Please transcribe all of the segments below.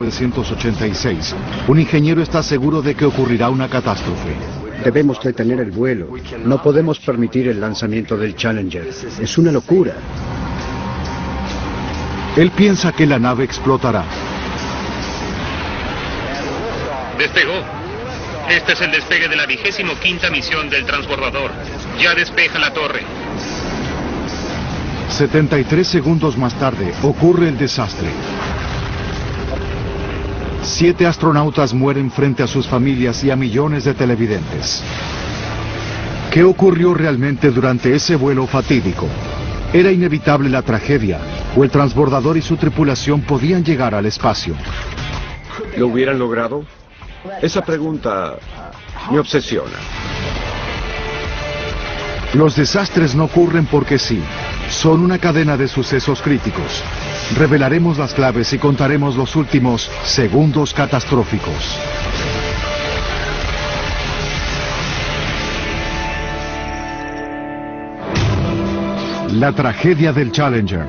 1986, un ingeniero está seguro de que ocurrirá una catástrofe. Debemos detener el vuelo. No podemos permitir el lanzamiento del Challenger. Es una locura. Él piensa que la nave explotará. Despegó. Este es el despegue de la 25ª misión del transbordador. Ya despeja la torre. 73 segundos más tarde, ocurre el desastre. 7 astronautas mueren frente a sus familias y a millones de televidentes. ¿Qué ocurrió realmente durante ese vuelo fatídico? ¿Era inevitable la tragedia o el transbordador y su tripulación podían llegar al espacio? ¿Lo hubieran logrado? Esa pregunta me obsesiona. Los desastres no ocurren porque sí. Son una cadena de sucesos críticos. Revelaremos las claves y contaremos los últimos segundos catastróficos. La tragedia del Challenger.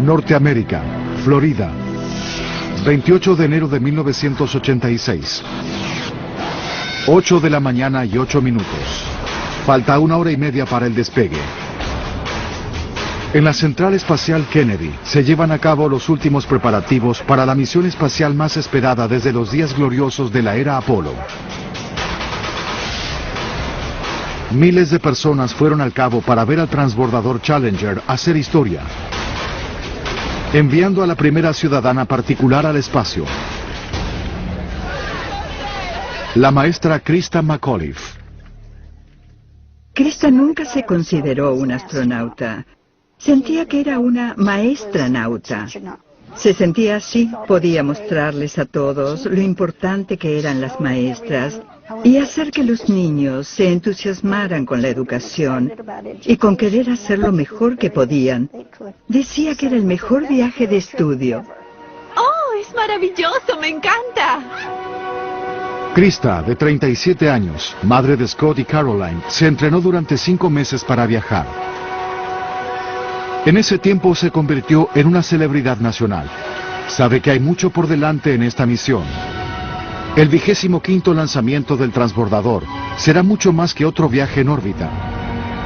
Norteamérica, Florida, 28 de enero de 1986. 8 de la mañana y 8 minutos. Falta 1 hora y media para el despegue. En la Central Espacial Kennedy se llevan a cabo los últimos preparativos para la misión espacial más esperada desde los días gloriosos de la era Apolo. Miles de personas fueron al cabo para ver al transbordador Challenger hacer historia, enviando a la primera ciudadana particular al espacio, la maestra Krista McAuliffe. Krista nunca se consideró una astronauta. Sentía que era una maestranauta. Se sentía así, podía mostrarles a todos lo importante que eran las maestras y hacer que los niños se entusiasmaran con la educación y con querer hacer lo mejor que podían. Decía que era el mejor viaje de estudio. ¡Oh, es maravilloso! ¡Me encanta! Krista, de 37 años, madre de Scott y Caroline, se entrenó durante 5 meses para viajar. En ese tiempo se convirtió en una celebridad nacional. Sabe que hay mucho por delante en esta misión. El 25º lanzamiento del transbordador será mucho más que otro viaje en órbita.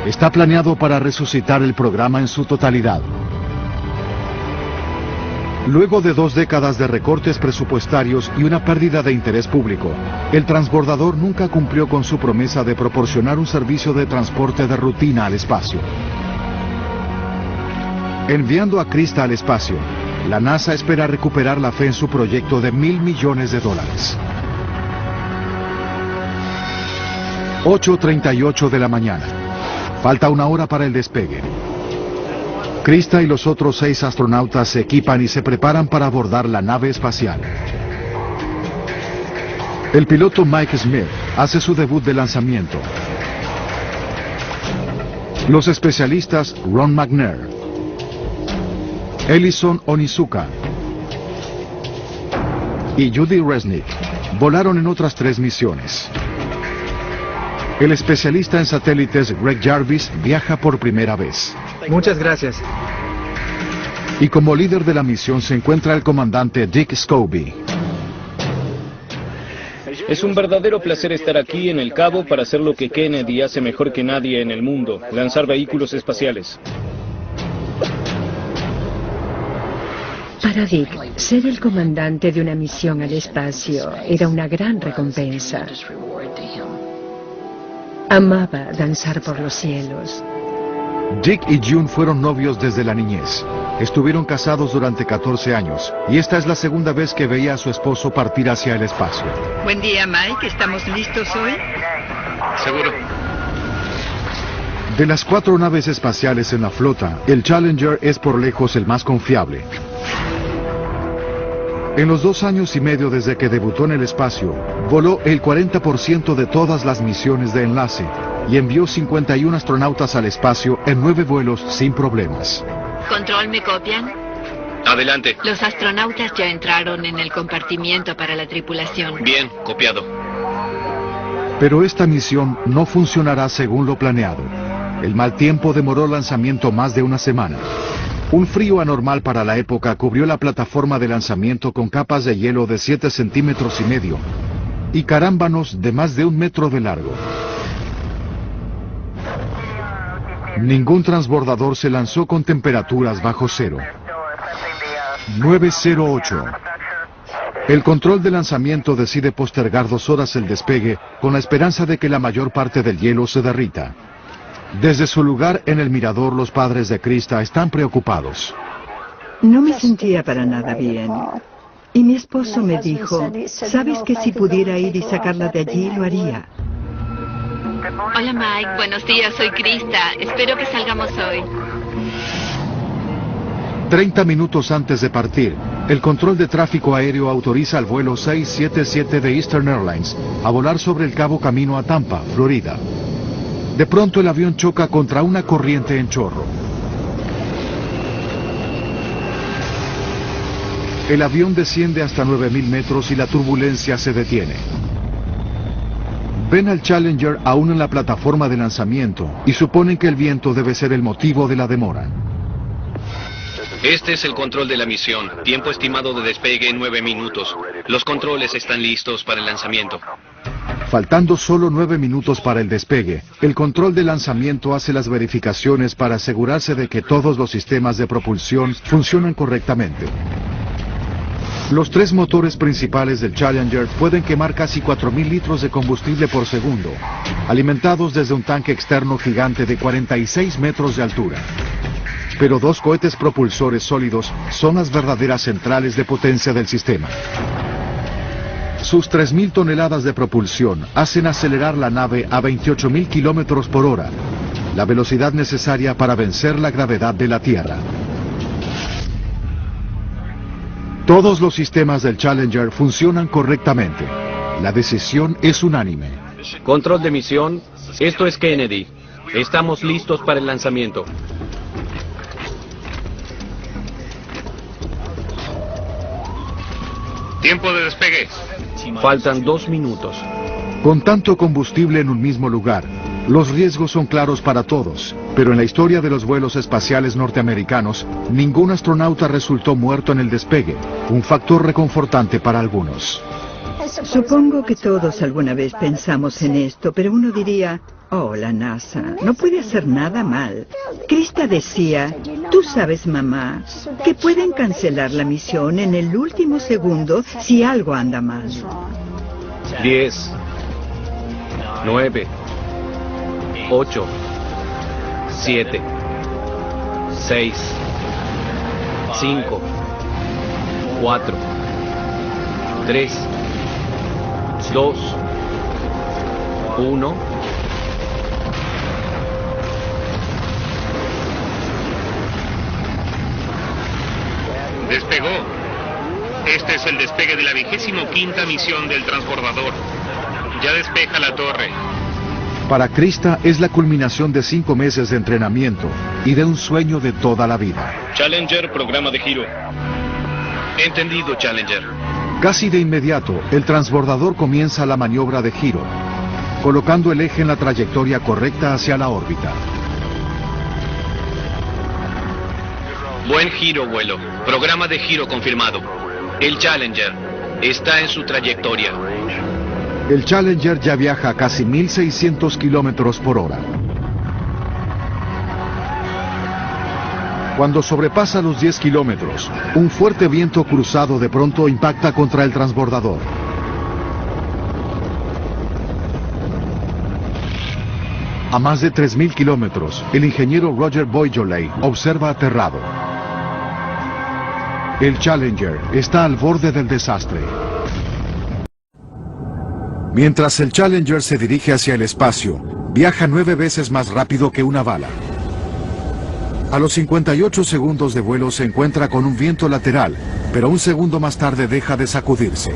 Está planeado para resucitar el programa en su totalidad. Luego de 2 décadas de recortes presupuestarios y una pérdida de interés público, el transbordador nunca cumplió con su promesa de proporcionar un servicio de transporte de rutina al espacio. Enviando a Krista al espacio, la NASA espera recuperar la fe en su proyecto de $1.000 millones. 8:38 de la mañana. Falta 1 hora para el despegue. Krista y los otros 6 astronautas se equipan y se preparan para abordar la nave espacial. El piloto Mike Smith hace su debut de lanzamiento. Los especialistas Ron McNair, Ellison Onizuka y Judy Resnick volaron en otras 3 misiones. El especialista en satélites Greg Jarvis viaja por primera vez. Muchas gracias. Y como líder de la misión se encuentra el comandante Dick Scobie. Es un verdadero placer estar aquí en el Cabo para hacer lo que Kennedy hace mejor que nadie en el mundo, lanzar vehículos espaciales. Para Dick, ser el comandante de una misión al espacio era una gran recompensa. Amaba danzar por los cielos. Dick y June fueron novios desde la niñez. Estuvieron casados durante 14 años y esta es la segunda vez que veía a su esposo partir hacia el espacio. Buen día, Mike. ¿Estamos listos hoy? Seguro. De las 4 naves espaciales en la flota, el Challenger es por lejos el más confiable. En los 2 años y medio desde que debutó en el espacio, voló el 40% de todas las misiones de enlace y envió 51 astronautas al espacio en 9 vuelos sin problemas. ¿Control, me copian? Adelante. Los astronautas ya entraron en el compartimiento para la tripulación. Bien, copiado. Pero esta misión no funcionará según lo planeado. El mal tiempo demoró el lanzamiento más de 1 semana. Un frío anormal para la época cubrió la plataforma de lanzamiento con capas de hielo de 7,5 centímetros y carámbanos de más de 1 metro de largo. Ningún transbordador se lanzó con temperaturas bajo cero. 9:08. El control de lanzamiento decide postergar 2 horas el despegue con la esperanza de que la mayor parte del hielo se derrita. Desde su lugar en el mirador, los padres de Krista están preocupados. No me sentía para nada bien. Y mi esposo me dijo, ¿sabes que si pudiera ir y sacarla de allí, lo haría? Hola Mike, buenos días, soy Krista. Espero que salgamos hoy. 30 minutos antes de partir, el control de tráfico aéreo autoriza al vuelo 677 de Eastern Airlines a volar sobre el cabo camino a Tampa, Florida. De pronto el avión choca contra una corriente en chorro. El avión desciende hasta 9.000 metros y la turbulencia se detiene. Ven al Challenger aún en la plataforma de lanzamiento y suponen que el viento debe ser el motivo de la demora. Este es el control de la misión. Tiempo estimado de despegue 9 minutos. Los controles están listos para el lanzamiento. Faltando solo 9 minutos para el despegue, el control de lanzamiento hace las verificaciones para asegurarse de que todos los sistemas de propulsión funcionan correctamente. Los 3 motores principales del Challenger pueden quemar casi 4.000 litros de combustible por segundo, alimentados desde un tanque externo gigante de 46 metros de altura. Pero 2 cohetes propulsores sólidos son las verdaderas centrales de potencia del sistema. Sus 3.000 toneladas de propulsión hacen acelerar la nave a 28.000 kilómetros por hora, la velocidad necesaria para vencer la gravedad de la Tierra. Todos los sistemas del Challenger funcionan correctamente. La decisión es unánime. Control de misión, esto es Kennedy. Estamos listos para el lanzamiento. Tiempo de despegue. Faltan 2 minutos. Con tanto combustible en un mismo lugar, los riesgos son claros para todos, pero en la historia de los vuelos espaciales norteamericanos, ningún astronauta resultó muerto en el despegue, un factor reconfortante para algunos. Supongo que todos alguna vez pensamos en esto, pero uno diría, oh, la NASA, no puede hacer nada mal. Krista decía, tú sabes, mamá, que pueden cancelar la misión en el último segundo si algo anda mal. 10, 9, 8, 7, 6, 5, 4, 3, 2, 1. Despegó. Este es el despegue de la 25ª misión del transbordador. Ya despeja la torre. Para Krista es la culminación de 5 meses de entrenamiento y de un sueño de toda la vida. Challenger, programa de giro. Entendido, Challenger. Casi de inmediato, el transbordador comienza la maniobra de giro, colocando el eje en la trayectoria correcta hacia la órbita. Buen giro, vuelo. Programa de giro confirmado. El Challenger está en su trayectoria. El Challenger ya viaja a casi 1.600 kilómetros por hora. Cuando sobrepasa los 10 kilómetros, un fuerte viento cruzado de pronto impacta contra el transbordador. A más de 3.000 kilómetros, el ingeniero Roger Boisjoly observa aterrado. El Challenger está al borde del desastre. Mientras el Challenger se dirige hacia el espacio, viaja 9 veces más rápido que una bala. A los 58 segundos de vuelo se encuentra con un viento lateral, pero un segundo más tarde deja de sacudirse.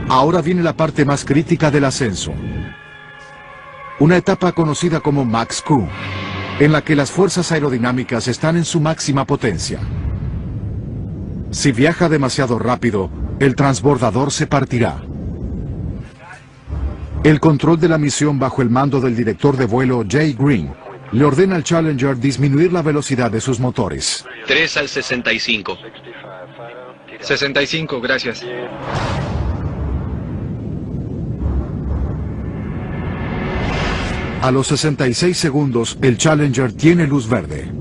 Ahora viene la parte más crítica del ascenso. Una etapa conocida como Max Q, en la que las fuerzas aerodinámicas están en su máxima potencia. Si viaja demasiado rápido, el transbordador se partirá. El control de la misión bajo el mando del director de vuelo Jay Green le ordena al Challenger disminuir la velocidad de sus motores. 3 al 65. 65, gracias. A los 66 segundos, el Challenger tiene luz verde.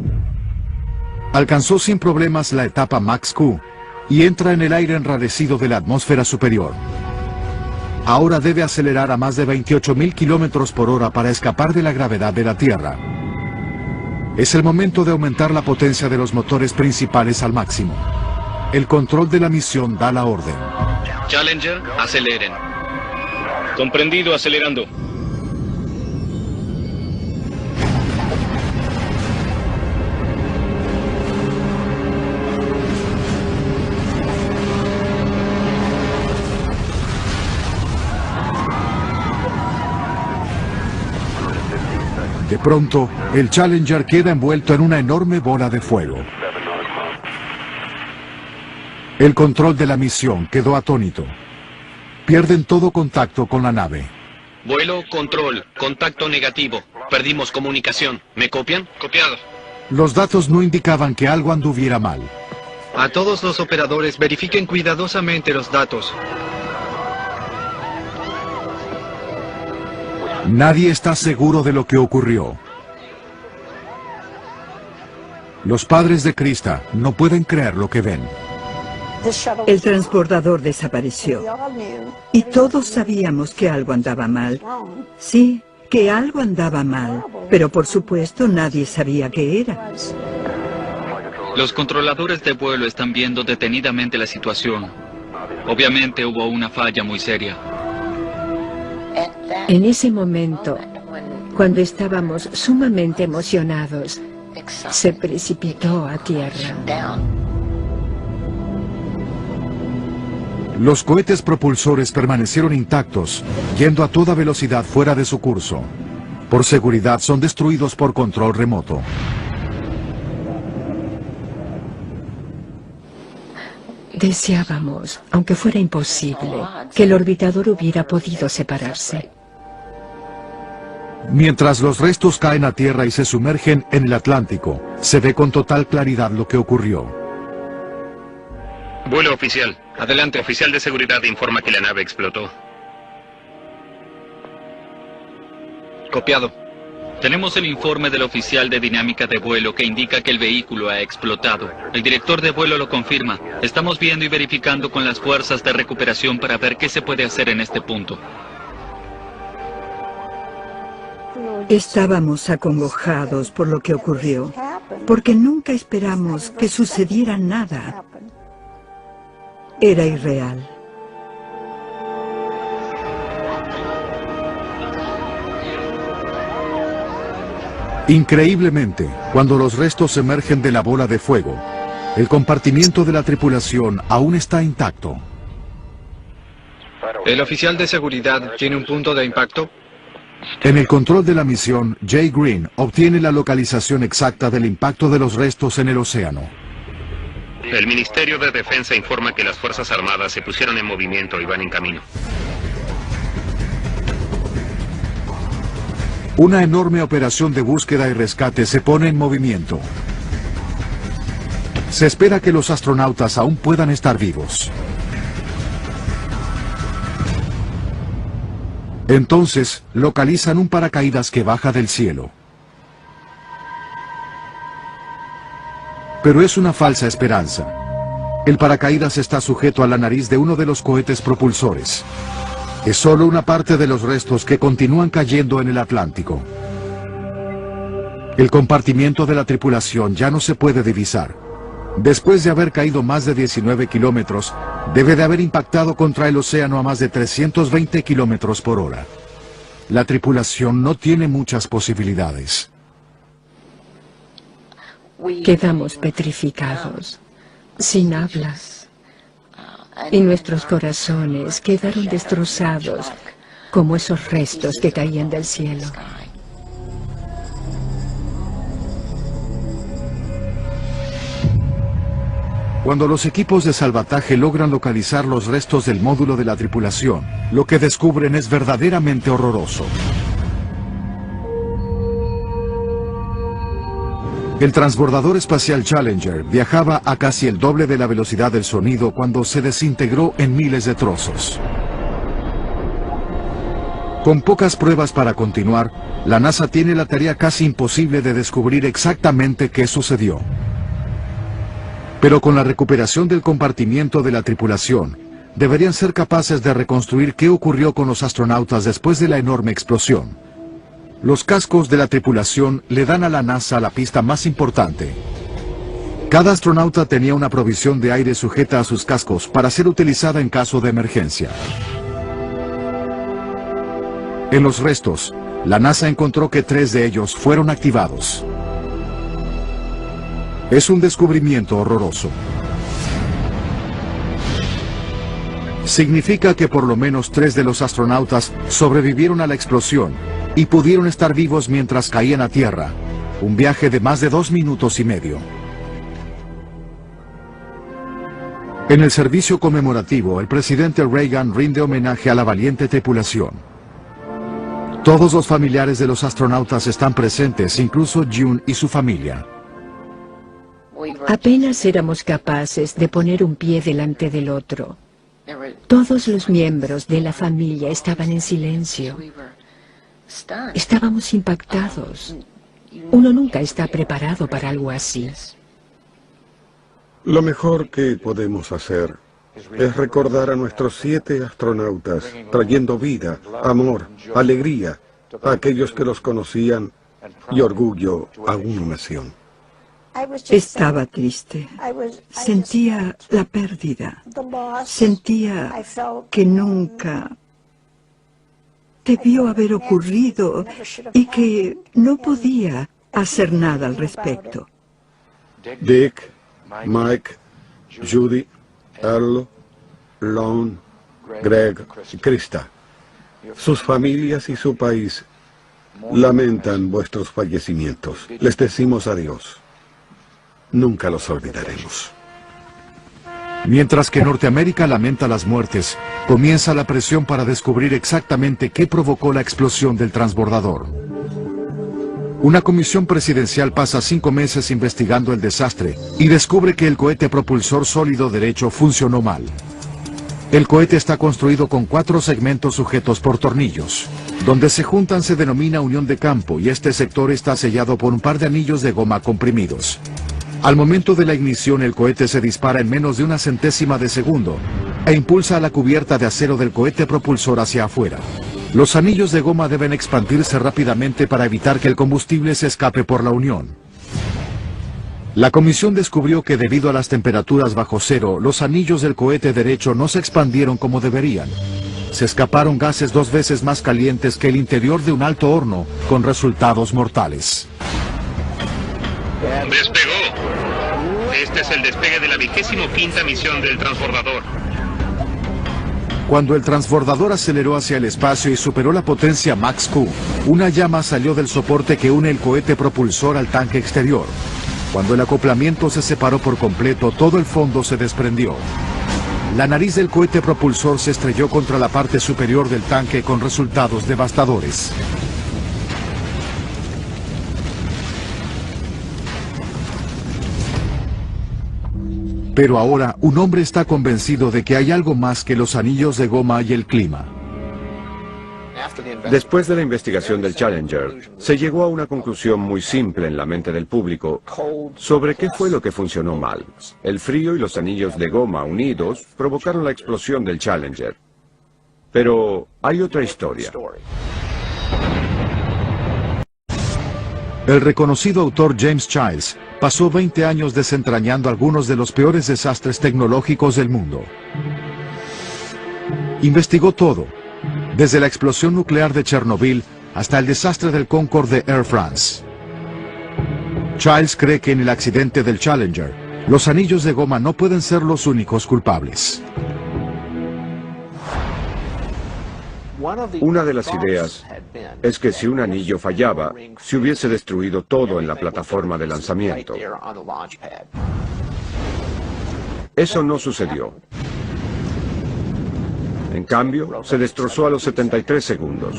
Alcanzó sin problemas la etapa Max Q y entra en el aire enrarecido de la atmósfera superior. Ahora debe acelerar a más de 28.000 kilómetros por hora para escapar de la gravedad de la Tierra. Es el momento de aumentar la potencia de los motores principales al máximo. El control de la misión da la orden. Challenger, aceleren. Comprendido, acelerando. De pronto, el Challenger queda envuelto en una enorme bola de fuego. El control de la misión quedó atónito. Pierden todo contacto con la nave. Vuelo, control, contacto negativo. Perdimos comunicación. ¿Me copian? Copiado. Los datos no indicaban que algo anduviera mal. A todos los operadores, verifiquen cuidadosamente los datos. Nadie está seguro de lo que ocurrió. Los padres de Krista no pueden creer lo que ven. El transbordador desapareció. Y todos sabíamos que algo andaba mal. Sí, que algo andaba mal. Pero por supuesto nadie sabía qué era. Los controladores de vuelo están viendo detenidamente la situación. Obviamente hubo una falla muy seria. En ese momento, cuando estábamos sumamente emocionados, se precipitó a tierra. Los cohetes propulsores permanecieron intactos, yendo a toda velocidad fuera de su curso. Por seguridad son destruidos por control remoto. Deseábamos, aunque fuera imposible, que el orbitador hubiera podido separarse. Mientras los restos caen a tierra y se sumergen en el Atlántico, se ve con total claridad lo que ocurrió. Vuelo oficial. Adelante. Oficial de seguridad informa que la nave explotó. Copiado. Tenemos el informe del oficial de dinámica de vuelo que indica que el vehículo ha explotado. El director de vuelo lo confirma. Estamos viendo y verificando con las fuerzas de recuperación para ver qué se puede hacer en este punto. Estábamos acongojados por lo que ocurrió, porque nunca esperamos que sucediera nada. Era irreal. Increíblemente, cuando los restos emergen de la bola de fuego, el compartimiento de la tripulación aún está intacto. ¿El oficial de seguridad tiene un punto de impacto? En el control de la misión, Jay Green obtiene la localización exacta del impacto de los restos en el océano. El Ministerio de Defensa informa que las Fuerzas Armadas se pusieron en movimiento y van en camino. Una enorme operación de búsqueda y rescate se pone en movimiento. Se espera que los astronautas aún puedan estar vivos. Entonces, localizan un paracaídas que baja del cielo. Pero es una falsa esperanza. El paracaídas está sujeto a la nariz de uno de los cohetes propulsores. Es solo una parte de los restos que continúan cayendo en el Atlántico. El compartimiento de la tripulación ya no se puede divisar. Después de haber caído más de 19 kilómetros, debe de haber impactado contra el océano a más de 320 kilómetros por hora. La tripulación no tiene muchas posibilidades. Quedamos petrificados, sin hablas, y nuestros corazones quedaron destrozados como esos restos que caían del cielo. Cuando los equipos de salvataje logran localizar los restos del módulo de la tripulación, lo que descubren es verdaderamente horroroso. El transbordador espacial Challenger viajaba a casi el doble de la velocidad del sonido cuando se desintegró en miles de trozos. Con pocas pruebas para continuar, la NASA tiene la tarea casi imposible de descubrir exactamente qué sucedió. Pero con la recuperación del compartimiento de la tripulación, deberían ser capaces de reconstruir qué ocurrió con los astronautas después de la enorme explosión. Los cascos de la tripulación le dan a la NASA la pista más importante. Cada astronauta tenía una provisión de aire sujeta a sus cascos para ser utilizada en caso de emergencia. En los restos, la NASA encontró que 3 de ellos fueron activados. Es un descubrimiento horroroso. Significa que por lo menos 3 de los astronautas sobrevivieron a la explosión y pudieron estar vivos mientras caían a tierra. Un viaje de más de 2 minutos y medio. En el servicio conmemorativo, el presidente Reagan rinde homenaje a la valiente tripulación. Todos los familiares de los astronautas están presentes, incluso June y su familia. Apenas éramos capaces de poner un pie delante del otro. Todos los miembros de la familia estaban en silencio. Estábamos impactados. Uno nunca está preparado para algo así. Lo mejor que podemos hacer es recordar a nuestros 7 astronautas, trayendo vida, amor, alegría a aquellos que los conocían y orgullo a una nación. Estaba triste. Sentía la pérdida. Sentía que nunca debió haber ocurrido y que no podía hacer nada al respecto. Dick, Mike, Judy, Earl, Lon, Greg y Krista. Sus familias y su país lamentan vuestros fallecimientos. Les decimos adiós. Nunca los olvidaremos. Mientras que Norteamérica lamenta las muertes, comienza la presión para descubrir exactamente qué provocó la explosión del transbordador. Una comisión presidencial pasa 5 meses investigando el desastre y descubre que el cohete propulsor sólido derecho funcionó mal. El cohete está construido con 4 segmentos sujetos por tornillos. Donde se juntan se denomina unión de campo y este sector está sellado por un par de anillos de goma comprimidos. Al momento de la ignición el cohete se dispara en menos de 1/100ª de segundo e impulsa a la cubierta de acero del cohete propulsor hacia afuera. Los anillos de goma deben expandirse rápidamente para evitar que el combustible se escape por la unión. La comisión descubrió que debido a las temperaturas bajo cero, los anillos del cohete derecho no se expandieron como deberían. Se escaparon gases 2 veces más calientes que el interior de un alto horno, con resultados mortales. ¡Despegó! Este es el despegue de la 25ª misión del transbordador. Cuando el transbordador aceleró hacia el espacio y superó la potencia Mach Q, una llama salió del soporte que une el cohete propulsor al tanque exterior. Cuando el acoplamiento se separó por completo, todo el fondo se desprendió. La nariz del cohete propulsor se estrelló contra la parte superior del tanque con resultados devastadores. Pero ahora, un hombre está convencido de que hay algo más que los anillos de goma y el clima. Después de la investigación del Challenger, se llegó a una conclusión muy simple en la mente del público sobre qué fue lo que funcionó mal. El frío y los anillos de goma unidos provocaron la explosión del Challenger. Pero hay otra historia. El reconocido autor James Childs pasó 20 años desentrañando algunos de los peores desastres tecnológicos del mundo. Investigó todo, desde la explosión nuclear de Chernobyl hasta el desastre del Concorde de Air France. Childs cree que en el accidente del Challenger, los anillos de goma no pueden ser los únicos culpables. Una de las ideas es que si un anillo fallaba, se hubiese destruido todo en la plataforma de lanzamiento. Eso no sucedió. En cambio, se destrozó a los 73 segundos.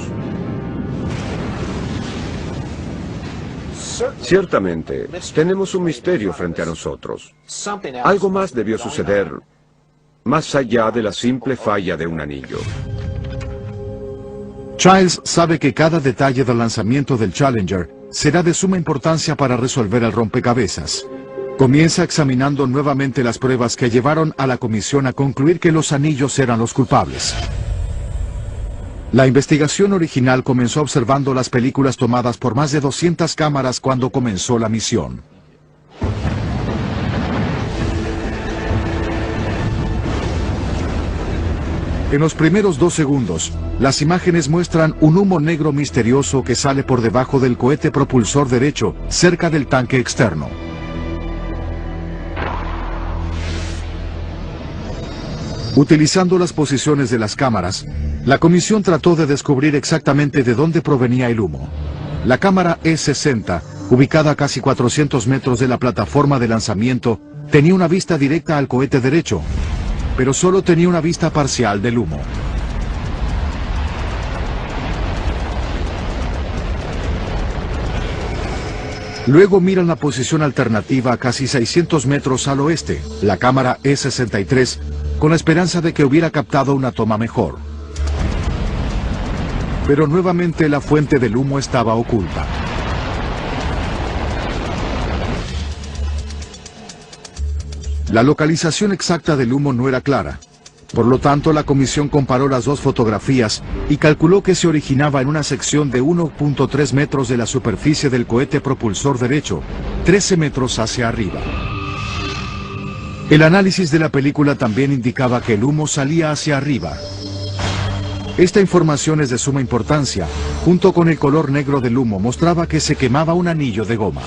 Ciertamente, tenemos un misterio frente a nosotros. Algo más debió suceder más allá de la simple falla de un anillo. Childs sabe que cada detalle del lanzamiento del Challenger será de suma importancia para resolver el rompecabezas. Comienza examinando nuevamente las pruebas que llevaron a la comisión a concluir que los anillos eran los culpables. La investigación original comenzó observando las películas tomadas por más de 200 cámaras cuando comenzó la misión. En los primeros 2 segundos, las imágenes muestran un humo negro misterioso que sale por debajo del cohete propulsor derecho, cerca del tanque externo. Utilizando las posiciones de las cámaras, la comisión trató de descubrir exactamente de dónde provenía el humo. La cámara E-60, ubicada a casi 400 metros de la plataforma de lanzamiento, tenía una vista directa al cohete derecho, pero solo tenía una vista parcial del humo. Luego miran la posición alternativa a casi 600 metros al oeste, la cámara E-63, con la esperanza de que hubiera captado una toma mejor. Pero nuevamente la fuente del humo estaba oculta. La localización exacta del humo no era clara. Por lo tanto, la comisión comparó las dos fotografías y calculó que se originaba en una sección de 1.3 metros de la superficie del cohete propulsor derecho, 13 metros hacia arriba. El análisis de la película también indicaba que el humo salía hacia arriba. Esta información es de suma importancia. Junto con el color negro del humo mostraba que se quemaba un anillo de goma.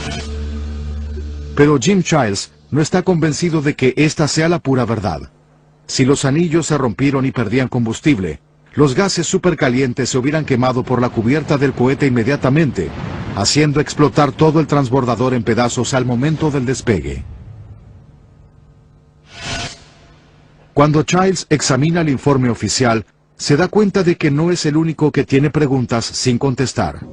Pero Jim Childs no está convencido de que esta sea la pura verdad. Si los anillos se rompieron y perdían combustible, los gases supercalientes se hubieran quemado por la cubierta del cohete inmediatamente, haciendo explotar todo el transbordador en pedazos al momento del despegue. Cuando Childs examina el informe oficial, se da cuenta de que no es el único que tiene preguntas sin contestar.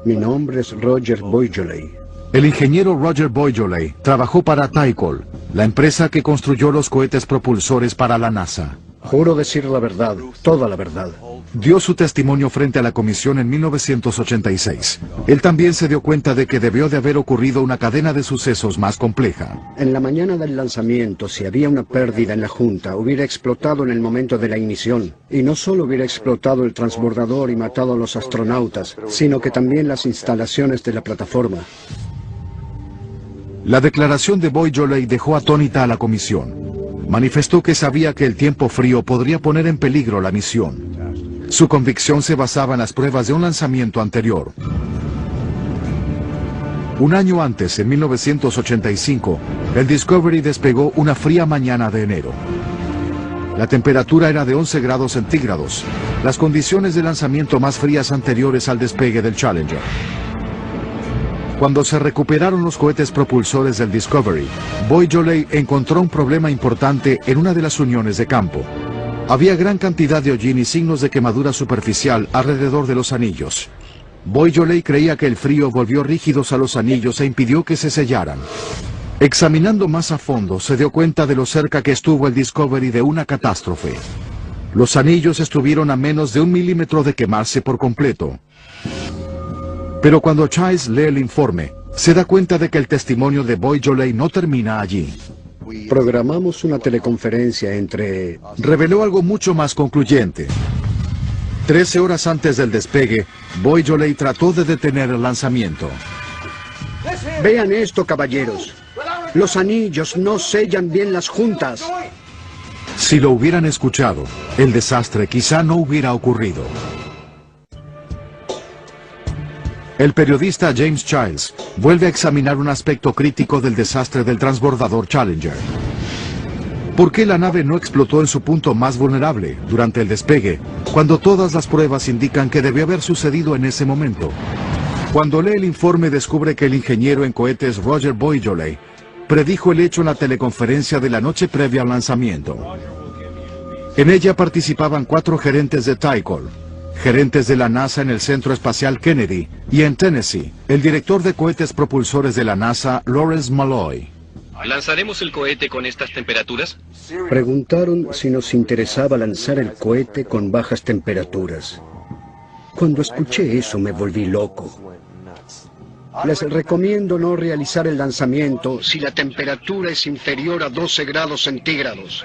Mi nombre es Roger Boisjoly. El ingeniero Roger Boisjoly trabajó para Tycol, la empresa que construyó los cohetes propulsores para la NASA. Juro decir la verdad, toda la verdad. Dio su testimonio frente a la comisión en 1986. Él también se dio cuenta de que debió de haber ocurrido una cadena de sucesos más compleja. En la mañana del lanzamiento, si había una pérdida en la junta, hubiera explotado en el momento de la ignición. Y no solo hubiera explotado el transbordador y matado a los astronautas, sino que también las instalaciones de la plataforma. La declaración de Boisjoly dejó atónita a la comisión. Manifestó que sabía que el tiempo frío podría poner en peligro la misión. Su convicción se basaba en las pruebas de un lanzamiento anterior. Un año antes, en 1985, el Discovery despegó una fría mañana de enero. La temperatura era de 11 grados centígrados, las condiciones de lanzamiento más frías anteriores al despegue del Challenger. Cuando se recuperaron los cohetes propulsores del Discovery, Boisjoly encontró un problema importante en una de las uniones de campo. Había gran cantidad de hollín y signos de quemadura superficial alrededor de los anillos. Boisjoly creía que el frío volvió rígidos a los anillos e impidió que se sellaran. Examinando más a fondo, se dio cuenta de lo cerca que estuvo el Discovery de una catástrofe. Los anillos estuvieron a menos de 1 milímetro de quemarse por completo. Pero cuando Childs lee el informe, se da cuenta de que el testimonio de Boisjoly no termina allí. Programamos una teleconferencia entre... Reveló algo mucho más concluyente. 13 horas antes del despegue, Boisjoly trató de detener el lanzamiento. Vean esto, caballeros. Los anillos no sellan bien las juntas. Si lo hubieran escuchado, el desastre quizá no hubiera ocurrido. El periodista James Childs vuelve a examinar un aspecto crítico del desastre del transbordador Challenger. ¿Por qué la nave no explotó en su punto más vulnerable, durante el despegue, cuando todas las pruebas indican que debió haber sucedido en ese momento? Cuando lee el informe descubre que el ingeniero en cohetes Roger Boisjoly predijo el hecho en la teleconferencia de la noche previa al lanzamiento. En ella participaban 4 gerentes de Tycol. gerentes de la NASA en el Centro Espacial Kennedy, y en Tennessee, el director de cohetes propulsores de la NASA, Lawrence Malloy. ¿Lanzaremos el cohete con estas temperaturas? Preguntaron si nos interesaba lanzar el cohete con bajas temperaturas. Cuando escuché eso me volví loco. Les recomiendo no realizar el lanzamiento si la temperatura es inferior a 12 grados centígrados.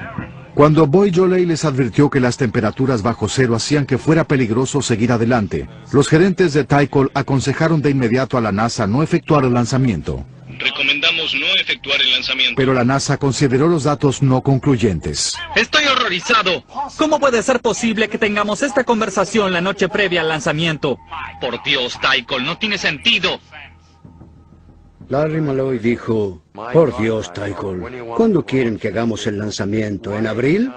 Cuando Boisjoly les advirtió que las temperaturas bajo cero hacían que fuera peligroso seguir adelante, los gerentes de Tycol aconsejaron de inmediato a la NASA no efectuar el lanzamiento. Recomendamos no efectuar el lanzamiento. Pero la NASA consideró los datos no concluyentes. Estoy horrorizado. ¿Cómo puede ser posible que tengamos esta conversación la noche previa al lanzamiento? Por Dios, Tycol, no tiene sentido. Larry Malloy dijo, por Dios, Tycol, ¿cuándo quieren que hagamos el lanzamiento? ¿En abril?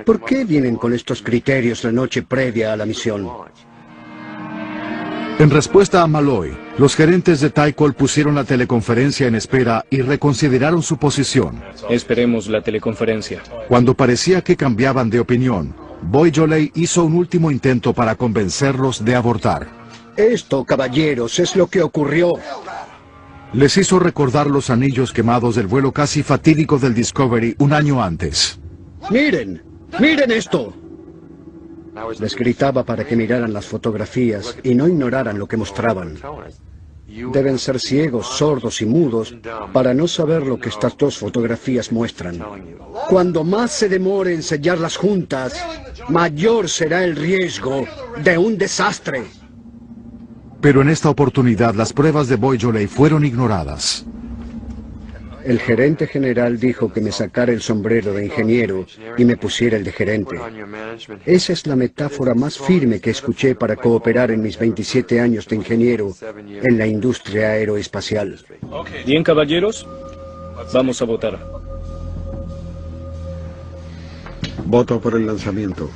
¿Por qué vienen con estos criterios la noche previa a la misión? En respuesta a Malloy, los gerentes de Tycol pusieron la teleconferencia en espera y reconsideraron su posición. Esperemos la teleconferencia. Cuando parecía que cambiaban de opinión, Boisjoly hizo un último intento para convencerlos de abortar. Esto, caballeros, es lo que ocurrió. Les hizo recordar los anillos quemados del vuelo casi fatídico del Discovery un año antes. ¡Miren! ¡Miren esto! Les gritaba para que miraran las fotografías y no ignoraran lo que mostraban. Deben ser ciegos, sordos y mudos para no saber lo que estas dos fotografías muestran. Cuando más se demore en sellarlas juntas, mayor será el riesgo de un desastre. Pero en esta oportunidad las pruebas de Boisjoly fueron ignoradas. El gerente general dijo que me sacara el sombrero de ingeniero y me pusiera el de gerente. Esa es la metáfora más firme que escuché para cooperar en mis 27 años de ingeniero en la industria aeroespacial. Bien, caballeros, vamos a votar. Voto por el lanzamiento.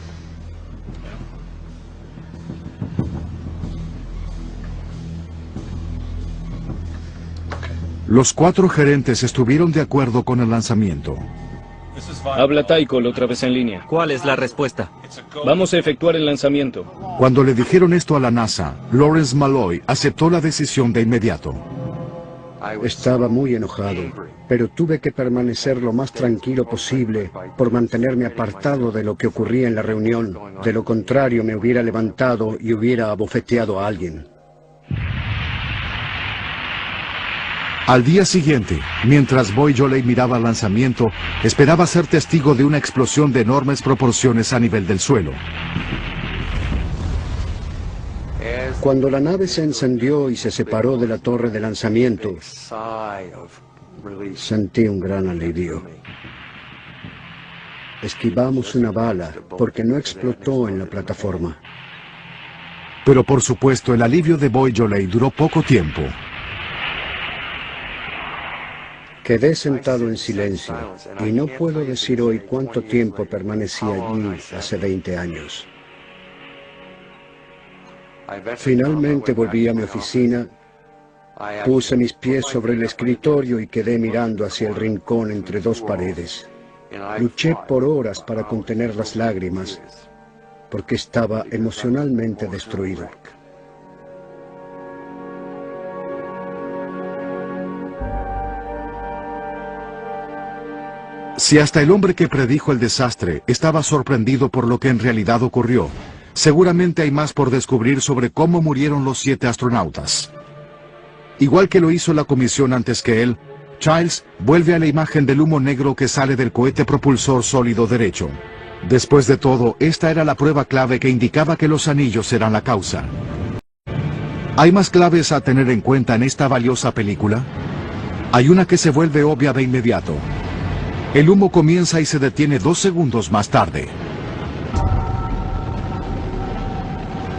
Los 4 gerentes estuvieron de acuerdo con el lanzamiento. Habla Tycol otra vez en línea. ¿Cuál es la respuesta? Vamos a efectuar el lanzamiento. Cuando le dijeron esto a la NASA, Lawrence Malloy aceptó la decisión de inmediato. Estaba muy enojado, pero tuve que permanecer lo más tranquilo posible por mantenerme apartado de lo que ocurría en la reunión. De lo contrario, me hubiera levantado y hubiera abofeteado a alguien. Al día siguiente, mientras Boisjoly miraba el lanzamiento, esperaba ser testigo de una explosión de enormes proporciones a nivel del suelo. Cuando la nave se encendió y se separó de la torre de lanzamiento, sentí un gran alivio. Esquivamos una bala porque no explotó en la plataforma. Pero por supuesto el alivio de Boisjoly duró poco tiempo. Quedé sentado en silencio y no puedo decir hoy cuánto tiempo permanecí allí hace 20 años. Finalmente volví a mi oficina, puse mis pies sobre el escritorio y quedé mirando hacia el rincón entre 2 paredes. Luché por horas para contener las lágrimas, porque estaba emocionalmente destruido. Si hasta el hombre que predijo el desastre estaba sorprendido por lo que en realidad ocurrió, seguramente hay más por descubrir sobre cómo murieron los 7 astronautas. Igual que lo hizo la comisión antes que él, Childs vuelve a la imagen del humo negro que sale del cohete propulsor sólido derecho. Después de todo, esta era la prueba clave que indicaba que los anillos eran la causa. ¿Hay más claves a tener en cuenta en esta valiosa película? Hay una que se vuelve obvia de inmediato. El humo comienza y se detiene 2 segundos más tarde.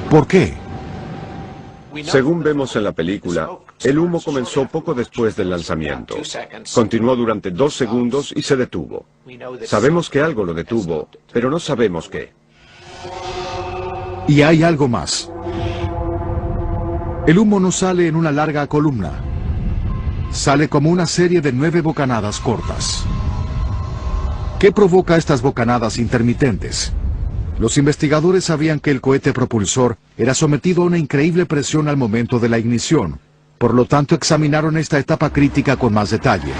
¿Por qué? Según vemos en la película, el humo comenzó poco después del lanzamiento. Continuó durante 2 segundos y se detuvo. Sabemos que algo lo detuvo, pero no sabemos qué. Y hay algo más. El humo no sale en una larga columna. Sale como una serie de 9 bocanadas cortas. ¿Qué provoca estas bocanadas intermitentes? Los investigadores sabían que el cohete propulsor era sometido a una increíble presión al momento de la ignición. Por lo tanto, examinaron esta etapa crítica con más detalle.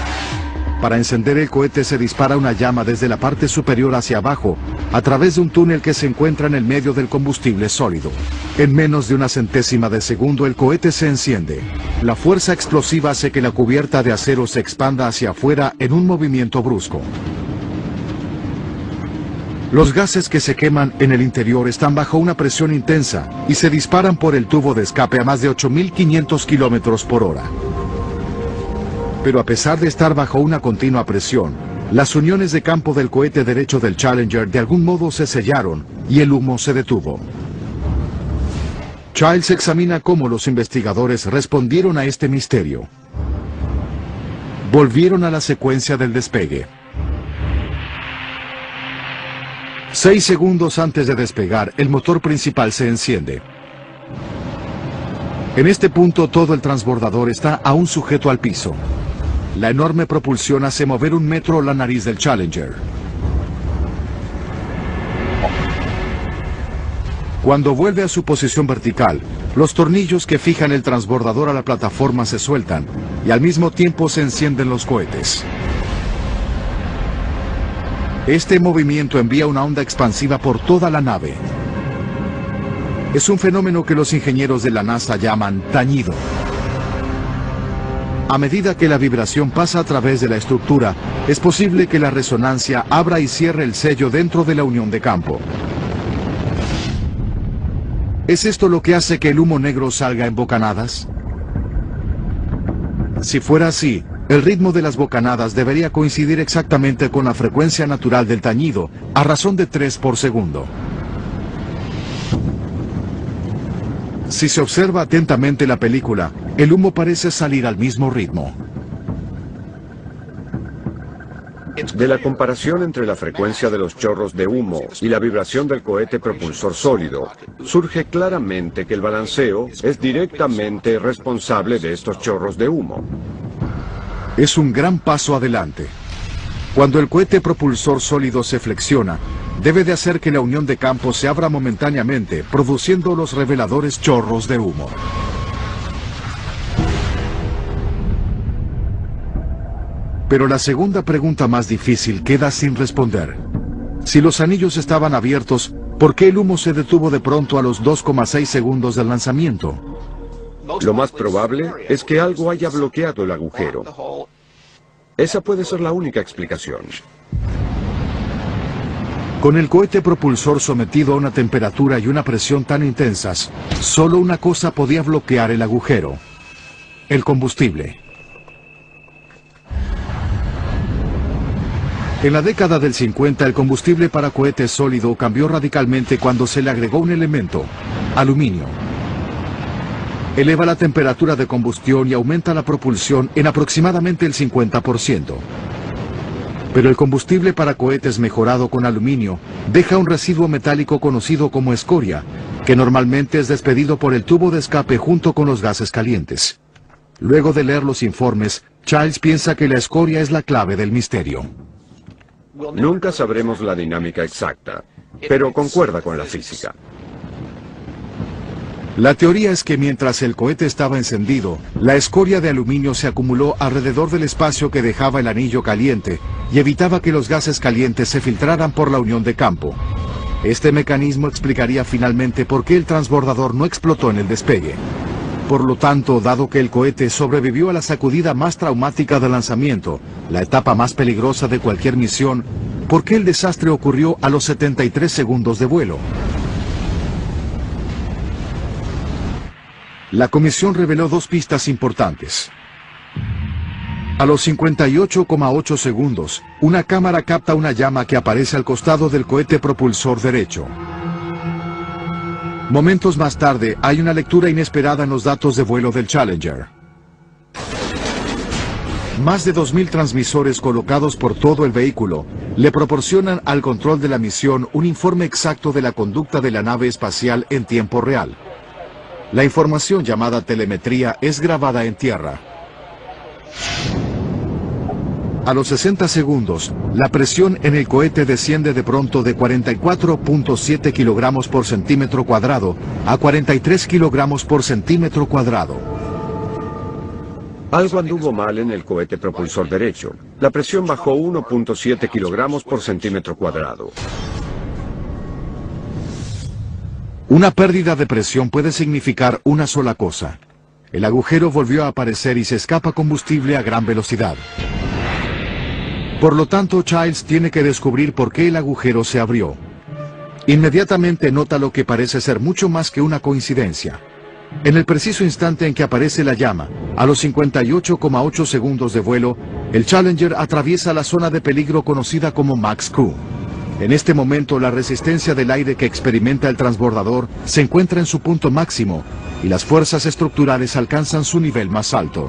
Para encender el cohete se dispara una llama desde la parte superior hacia abajo, a través de un túnel que se encuentra en el medio del combustible sólido. En menos de una centésima de segundo el cohete se enciende. La fuerza explosiva hace que la cubierta de acero se expanda hacia afuera en un movimiento brusco. Los gases que se queman en el interior están bajo una presión intensa y se disparan por el tubo de escape a más de 8.500 kilómetros por hora. Pero a pesar de estar bajo una continua presión, las uniones de campo del cohete derecho del Challenger de algún modo se sellaron y el humo se detuvo. Childs examina cómo los investigadores respondieron a este misterio. Volvieron a la secuencia del despegue. 6 segundos antes de despegar, el motor principal se enciende. En este punto todo el transbordador está aún sujeto al piso. La enorme propulsión hace mover 1 metro la nariz del Challenger. Cuando vuelve a su posición vertical, los tornillos que fijan el transbordador a la plataforma se sueltan y al mismo tiempo se encienden los cohetes. Este movimiento envía una onda expansiva por toda la nave. Es un fenómeno que los ingenieros de la NASA llaman tañido. A medida que la vibración pasa a través de la estructura, es posible que la resonancia abra y cierre el sello dentro de la unión de campo. ¿Es esto lo que hace que el humo negro salga en bocanadas? Si fuera así, el ritmo de las bocanadas debería coincidir exactamente con la frecuencia natural del tañido, a razón de 3 por segundo. Si se observa atentamente la película, el humo parece salir al mismo ritmo. De la comparación entre la frecuencia de los chorros de humo y la vibración del cohete propulsor sólido, surge claramente que el balanceo es directamente responsable de estos chorros de humo. Es un gran paso adelante. Cuando el cohete propulsor sólido se flexiona, debe de hacer que la unión de campo se abra momentáneamente, produciendo los reveladores chorros de humo. Pero la segunda pregunta más difícil queda sin responder. Si los anillos estaban abiertos, ¿por qué el humo se detuvo de pronto a los 2,6 segundos del lanzamiento? Lo más probable es que algo haya bloqueado el agujero. Esa puede ser la única explicación. Con el cohete propulsor sometido a una temperatura y una presión tan intensas, solo una cosa podía bloquear el agujero: el combustible. En la década del 50, el combustible para cohete sólido cambió radicalmente cuando se le agregó un elemento: aluminio. Eleva la temperatura de combustión y aumenta la propulsión en aproximadamente el 50%. Pero el combustible para cohetes mejorado con aluminio deja un residuo metálico conocido como escoria, que normalmente es despedido por el tubo de escape junto con los gases calientes. Luego de leer los informes, Childs piensa que la escoria es la clave del misterio. Nunca sabremos la dinámica exacta, pero concuerda con la física. La teoría es que mientras el cohete estaba encendido, la escoria de aluminio se acumuló alrededor del espacio que dejaba el anillo caliente y evitaba que los gases calientes se filtraran por la unión de campo. Este mecanismo explicaría finalmente por qué el transbordador no explotó en el despegue. Por lo tanto, dado que el cohete sobrevivió a la sacudida más traumática del lanzamiento, la etapa más peligrosa de cualquier misión, ¿por qué el desastre ocurrió a los 73 segundos de vuelo? La comisión reveló 2 pistas importantes. A los 58,8 segundos, una cámara capta una llama que aparece al costado del cohete propulsor derecho. Momentos más tarde, hay una lectura inesperada en los datos de vuelo del Challenger. Más de 2.000 transmisores colocados por todo el vehículo le proporcionan al control de la misión un informe exacto de la conducta de la nave espacial en tiempo real. La información llamada telemetría es grabada en tierra. A los 60 segundos, la presión en el cohete desciende de pronto de 44.7 kilogramos por centímetro cuadrado a 43 kilogramos por centímetro cuadrado. Algo anduvo mal en el cohete propulsor derecho. La presión bajó 1.7 kilogramos por centímetro cuadrado. Una pérdida de presión puede significar una sola cosa. El agujero volvió a aparecer y se escapa combustible a gran velocidad. Por lo tanto, Childs tiene que descubrir por qué el agujero se abrió. Inmediatamente nota lo que parece ser mucho más que una coincidencia. En el preciso instante en que aparece la llama, a los 58,8 segundos de vuelo, el Challenger atraviesa la zona de peligro conocida como Max Q. En este momento, la resistencia del aire que experimenta el transbordador se encuentra en su punto máximo y las fuerzas estructurales alcanzan su nivel más alto.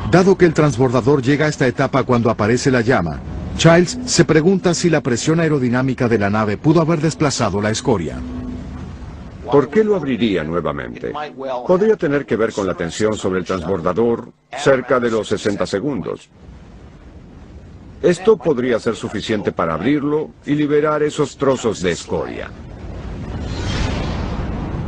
Dado que el transbordador llega a esta etapa cuando aparece la llama, Childs se pregunta si la presión aerodinámica de la nave pudo haber desplazado la escoria. ¿Por qué lo abriría nuevamente? Podría tener que ver con la tensión sobre el transbordador cerca de los 60 segundos. Esto podría ser suficiente para abrirlo y liberar esos trozos de escoria.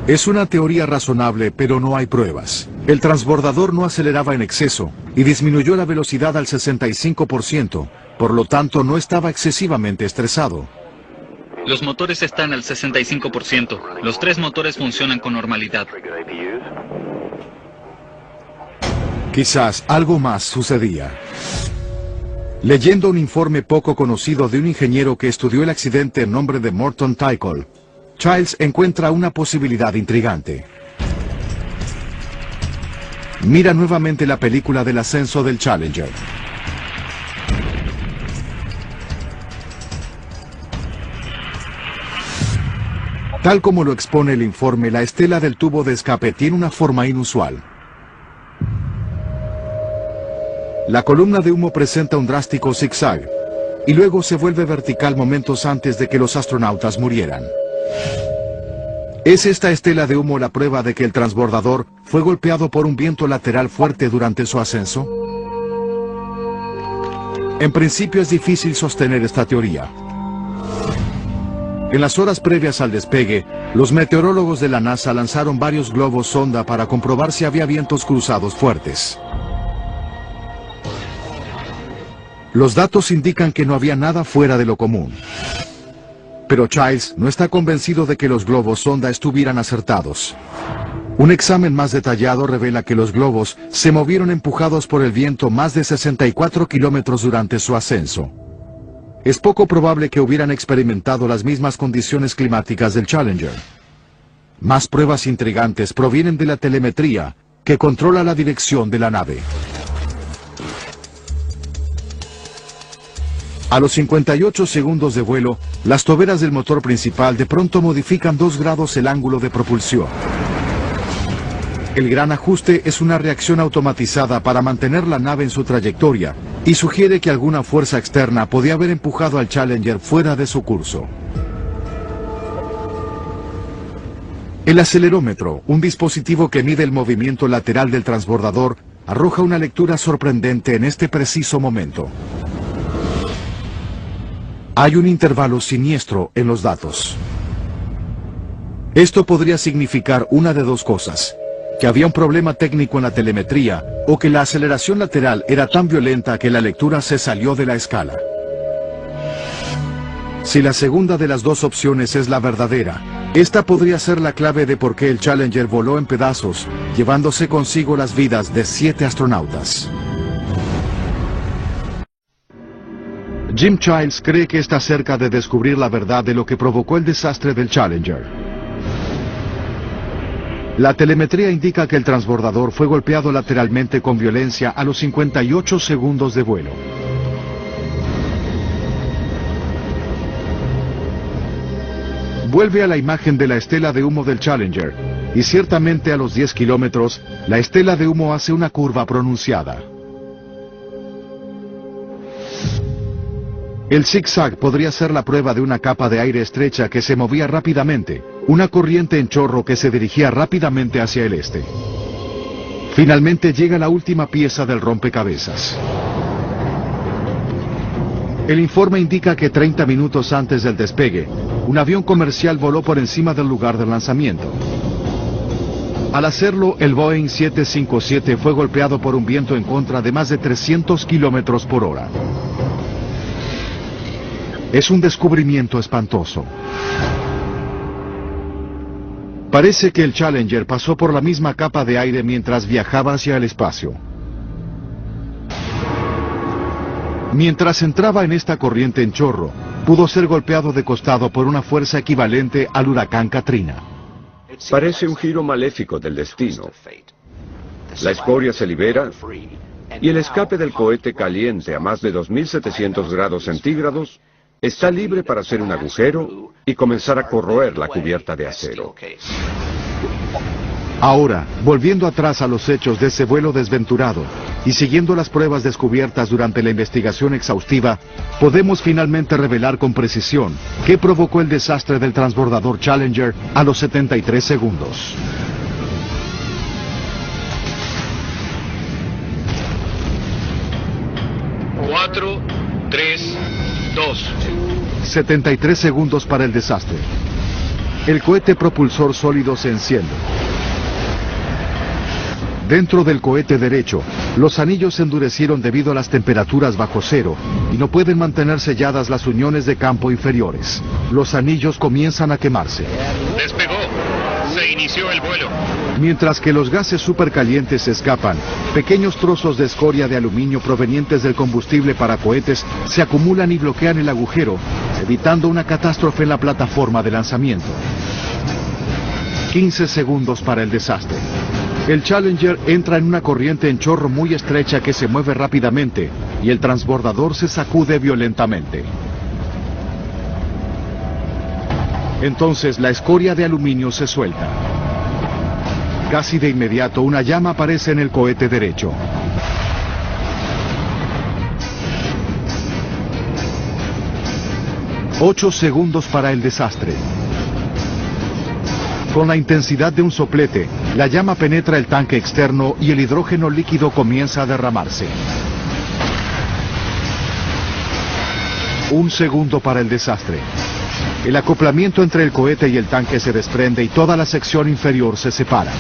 Es una teoría razonable, pero no hay pruebas. El transbordador no aceleraba en exceso y disminuyó la velocidad al 65%, por lo tanto no estaba excesivamente estresado. Los motores están al 65%. Los 3 motores funcionan con normalidad. Quizás algo más sucedía. Leyendo un informe poco conocido de un ingeniero que estudió el accidente en nombre de Morton Tycol, Childs encuentra una posibilidad intrigante. Mira nuevamente la película del ascenso del Challenger. Tal como lo expone el informe, la estela del tubo de escape tiene una forma inusual. La columna de humo presenta un drástico zigzag, y luego se vuelve vertical momentos antes de que los astronautas murieran. ¿Es esta estela de humo la prueba de que el transbordador fue golpeado por un viento lateral fuerte durante su ascenso? En principio es difícil sostener esta teoría. En las horas previas al despegue, los meteorólogos de la NASA lanzaron varios globos sonda para comprobar si había vientos cruzados fuertes. Los datos indican que no había nada fuera de lo común. Pero Childs no está convencido de que los globos sonda estuvieran acertados. Un examen más detallado revela que los globos se movieron empujados por el viento más de 64 kilómetros durante su ascenso. Es poco probable que hubieran experimentado las mismas condiciones climáticas del Challenger. Más pruebas intrigantes provienen de la telemetría, que controla la dirección de la nave. A los 58 segundos de vuelo, las toberas del motor principal de pronto modifican 2 grados el ángulo de propulsión. El gran ajuste es una reacción automatizada para mantener la nave en su trayectoria y sugiere que alguna fuerza externa podía haber empujado al Challenger fuera de su curso. El acelerómetro, un dispositivo que mide el movimiento lateral del transbordador, arroja una lectura sorprendente en este preciso momento. Hay un intervalo siniestro en los datos. Esto podría significar una de dos cosas: que había un problema técnico en la telemetría, o que la aceleración lateral era tan violenta que la lectura se salió de la escala. Si la segunda de las dos opciones es la verdadera, esta podría ser la clave de por qué el Challenger voló en pedazos, llevándose consigo las vidas de 7 astronautas. Jim Childs cree que está cerca de descubrir la verdad de lo que provocó el desastre del Challenger. La telemetría indica que el transbordador fue golpeado lateralmente con violencia a los 58 segundos de vuelo. Vuelve a la imagen de la estela de humo del Challenger, y ciertamente a los 10 kilómetros, la estela de humo hace una curva pronunciada. El zigzag podría ser la prueba de una capa de aire estrecha que se movía rápidamente, una corriente en chorro que se dirigía rápidamente hacia el este. Finalmente llega la última pieza del rompecabezas. El informe indica que 30 minutos antes del despegue, un avión comercial voló por encima del lugar del lanzamiento. Al hacerlo, el Boeing 757 fue golpeado por un viento en contra de más de 300 kilómetros por hora. Es un descubrimiento espantoso. Parece que el Challenger pasó por la misma capa de aire mientras viajaba hacia el espacio. Mientras entraba en esta corriente en chorro, pudo ser golpeado de costado por una fuerza equivalente al huracán Katrina. Parece un giro maléfico del destino. La escoria se libera y el escape del cohete caliente a más de 2700 grados centígrados está libre para hacer un agujero y comenzar a corroer la cubierta de acero. Ahora, volviendo atrás a los hechos de ese vuelo desventurado y siguiendo las pruebas descubiertas durante la investigación exhaustiva, podemos finalmente revelar con precisión qué provocó el desastre del transbordador Challenger a los 73 segundos. Cuatro, 3, 2. 73 segundos para el desastre. El cohete propulsor sólido se enciende. Dentro del cohete derecho, los anillos se endurecieron debido a las temperaturas bajo cero y no pueden mantener selladas las uniones de campo inferiores. Los anillos comienzan a quemarse. Despegó. Se inició el vuelo. Mientras que los gases supercalientes se escapan, pequeños trozos de escoria de aluminio provenientes del combustible para cohetes se acumulan y bloquean el agujero, evitando una catástrofe en la plataforma de lanzamiento. 15 segundos para el desastre. El Challenger entra en una corriente en chorro muy estrecha que se mueve rápidamente y el transbordador se sacude violentamente. Entonces la escoria de aluminio se suelta. Casi de inmediato una llama aparece en el cohete derecho. Ocho segundos para el desastre. Con la intensidad de un soplete, la llama penetra el tanque externo y el hidrógeno líquido comienza a derramarse. 1 segundo para el desastre. El acoplamiento entre el cohete y el tanque se desprende y toda la sección inferior se separa.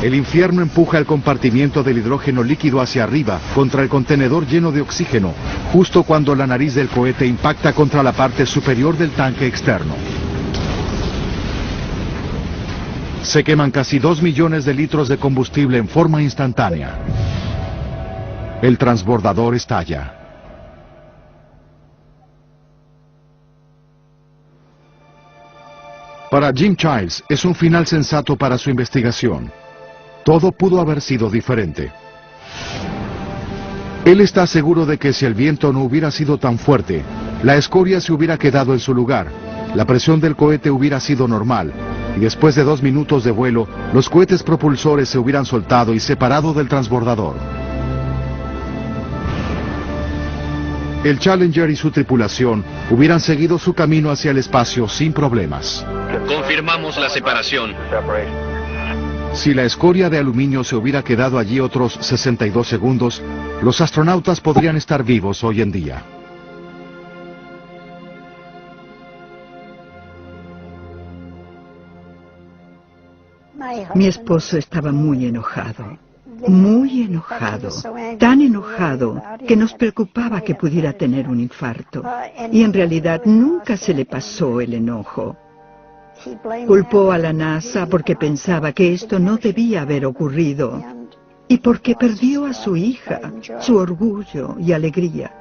El infierno empuja el compartimiento del hidrógeno líquido hacia arriba contra el contenedor lleno de oxígeno, justo cuando la nariz del cohete impacta contra la parte superior del tanque externo. Se queman casi 2 millones de litros de combustible en forma instantánea. El transbordador estalla. Para Jim Childs es un final sensato para su investigación. Todo pudo haber sido diferente. Él está seguro de que si el viento no hubiera sido tan fuerte, la escoria se hubiera quedado en su lugar, la presión del cohete hubiera sido normal, y después de 2 minutos de vuelo, los cohetes propulsores se hubieran soltado y separado del transbordador. El Challenger y su tripulación hubieran seguido su camino hacia el espacio sin problemas. Confirmamos la separación. Si la escoria de aluminio se hubiera quedado allí otros 62 segundos, los astronautas podrían estar vivos hoy en día. Mi esposo estaba muy enojado, tan enojado que nos preocupaba que pudiera tener un infarto. Y en realidad nunca se le pasó el enojo. Culpó a la NASA porque pensaba que esto no debía haber ocurrido y porque perdió a su hija, su orgullo y alegría.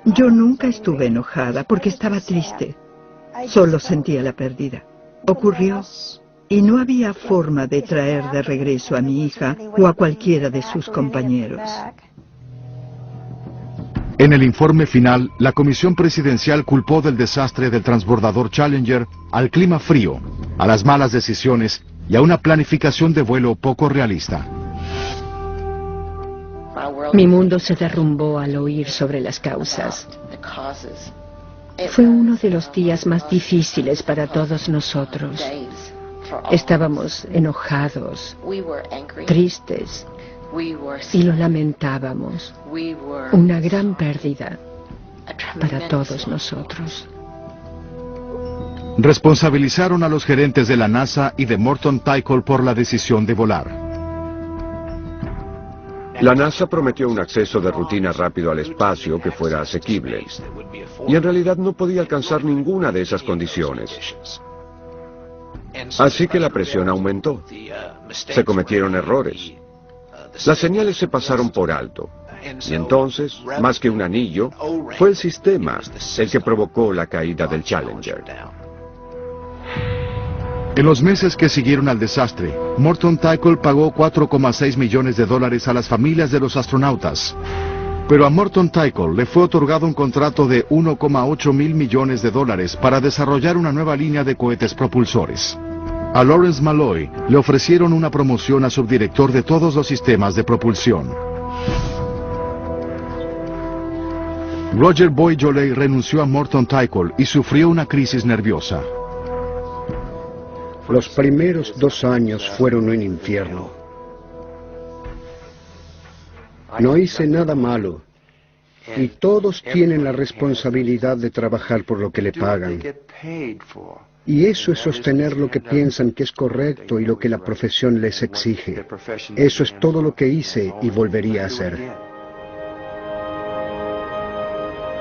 Yo nunca estuve enojada porque estaba triste, solo sentía la pérdida. Ocurrió. Y no había forma de traer de regreso a mi hija o a cualquiera de sus compañeros. En el informe final, la Comisión Presidencial culpó del desastre del transbordador Challenger al clima frío, a las malas decisiones y a una planificación de vuelo poco realista. Mi mundo se derrumbó al oír sobre las causas. Fue uno de los días más difíciles para todos nosotros. Estábamos enojados, tristes, Y lo lamentábamos. Una gran pérdida para todos nosotros. Responsabilizaron a los gerentes de la NASA y de Morton Tycol por la decisión de volar. La NASA prometió un acceso de rutina rápido al espacio que fuera asequible, y en realidad no podía alcanzar ninguna de esas condiciones. Así que la presión aumentó. Se cometieron errores. Las señales se pasaron por alto. Y entonces, más que un anillo, fue el sistema el que provocó la caída del Challenger. En los meses que siguieron al desastre, Morton Tycol pagó $4,6 millones a las familias de los astronautas. Pero a Morton Tycol le fue otorgado un contrato de $1,8 mil millones para desarrollar una nueva línea de cohetes propulsores. A Lawrence Malloy le ofrecieron una promoción a subdirector de todos los sistemas de propulsión. Roger Boyd-Jolly renunció a Morton Tycol y sufrió una crisis nerviosa. Los primeros 2 años fueron un infierno. No hice nada malo. Y todos tienen la responsabilidad de trabajar por lo que le pagan. Y eso es sostener lo que piensan que es correcto y lo que la profesión les exige. Eso es todo lo que hice y volvería a hacer.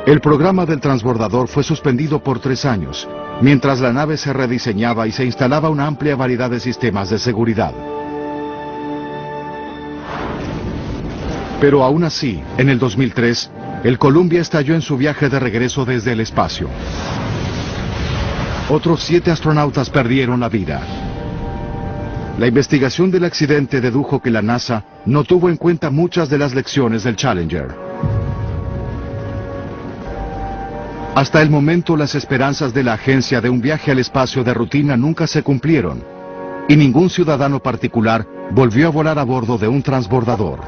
El programa del transbordador fue suspendido por 3 años, mientras la nave se rediseñaba y se instalaba una amplia variedad de sistemas de seguridad. Pero aún así, en el 2003, el Columbia estalló en su viaje de regreso desde el espacio. Otros 7 astronautas perdieron la vida. La investigación del accidente dedujo que la NASA no tuvo en cuenta muchas de las lecciones del Challenger. Hasta el momento, las esperanzas de la agencia de un viaje al espacio de rutina nunca se cumplieron, y ningún ciudadano particular volvió a volar a bordo de un transbordador.